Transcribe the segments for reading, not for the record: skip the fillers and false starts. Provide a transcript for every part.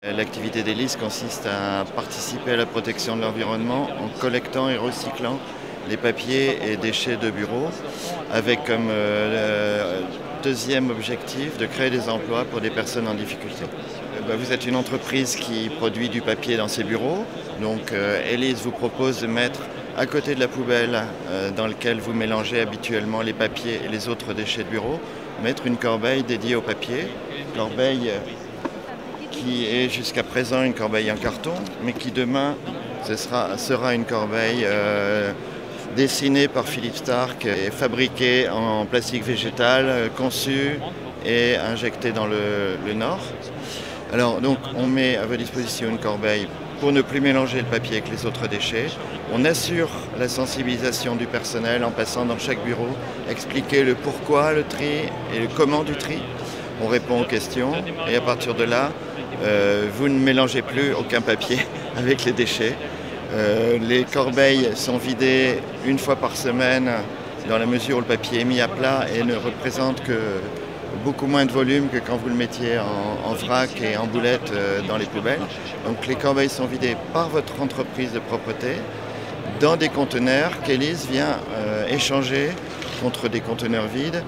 L'activité d'Élise consiste à participer à la protection de l'environnement en collectant et recyclant les papiers et déchets de bureau, avec comme deuxième objectif de créer des emplois pour des personnes en difficulté. Vous êtes une entreprise qui produit du papier dans ses bureaux, donc Élise vous propose de mettre à côté de la poubelle dans laquelle vous mélangez habituellement les papiers et les autres déchets de bureau, mettre une corbeille dédiée au papier, corbeille qui est jusqu'à présent une corbeille en carton, mais qui demain sera une corbeille dessinée par Philippe Starck et fabriquée en plastique végétal, conçue et injectée dans le Nord. Alors donc on met à votre disposition une corbeille pour ne plus mélanger le papier avec les autres déchets. On assure la sensibilisation du personnel en passant dans chaque bureau, expliquer le pourquoi le tri et le comment du tri. On répond aux questions et à partir de là, vous ne mélangez plus aucun papier avec les déchets. Les corbeilles sont vidées une fois par semaine dans la mesure où le papier est mis à plat et ne représente que beaucoup moins de volume que quand vous le mettiez en vrac et en boulette dans les poubelles. Donc les corbeilles sont vidées par votre entreprise de propreté dans des conteneurs qu'Élise vient échanger contre des conteneurs vides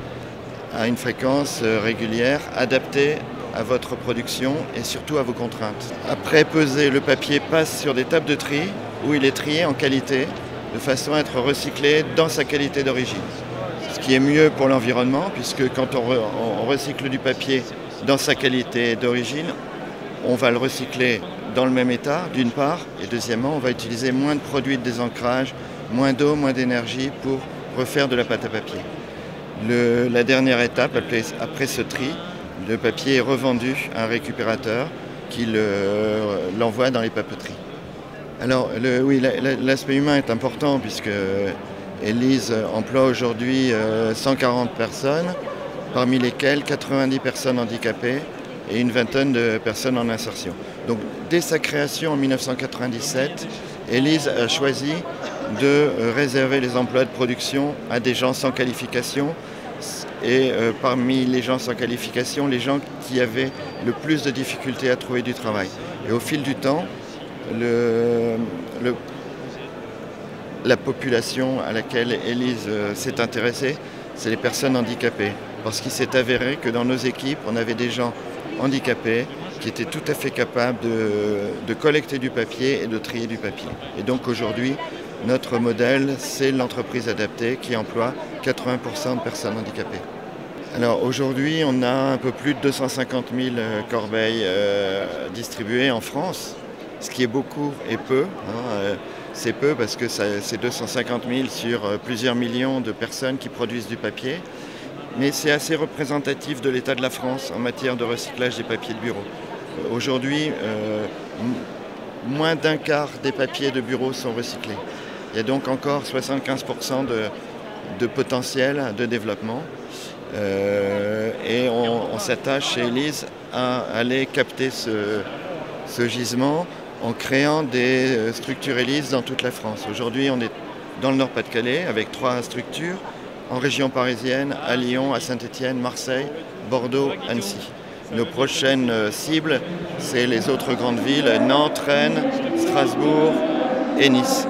à une fréquence régulière adaptée à votre production et surtout à vos contraintes. Après pesé, le papier passe sur des tables de tri où il est trié en qualité de façon à être recyclé dans sa qualité d'origine. Ce qui est mieux pour l'environnement puisque quand on recycle du papier dans sa qualité d'origine, on va le recycler dans le même état d'une part et deuxièmement on va utiliser moins de produits de désancrage, moins d'eau, moins d'énergie pour refaire de la pâte à papier. La dernière étape après ce tri, le papier est revendu à un récupérateur qui l'envoie dans les papeteries. Alors oui, l'aspect humain est important puisque Élise emploie aujourd'hui 140 personnes, parmi lesquelles 90 personnes handicapées et une vingtaine de personnes en insertion. Donc dès sa création en 1997, Élise a choisi de réserver les emplois de production à des gens sans qualification et parmi les gens sans qualification, les gens qui avaient le plus de difficultés à trouver du travail. Et au fil du temps, la population à laquelle Élise s'est intéressée, c'est les personnes handicapées. Parce qu'il s'est avéré que dans nos équipes, on avait des gens handicapés qui étaient tout à fait capables de collecter du papier et de trier du papier. Et donc aujourd'hui, notre modèle, c'est l'entreprise adaptée qui emploie 80% de personnes handicapées. Alors aujourd'hui, on a un peu plus de 250 000 corbeilles distribuées en France, ce qui est beaucoup et peu. C'est peu parce que c'est 250 000 sur plusieurs millions de personnes qui produisent du papier. Mais c'est assez représentatif de l'état de la France en matière de recyclage des papiers de bureau. Aujourd'hui, moins d'un quart des papiers de bureau sont recyclés. Il y a donc encore 75% de potentiel de développement. Et on s'attache chez Élise à aller capter ce gisement en créant des structures Élise dans toute la France. Aujourd'hui, on est dans le Nord-Pas-de-Calais avec 3 structures, en région parisienne, à Lyon, à Saint-Étienne, Marseille, Bordeaux, Annecy. Nos prochaines cibles, c'est les autres grandes villes, Nantes, Rennes, Strasbourg et Nice.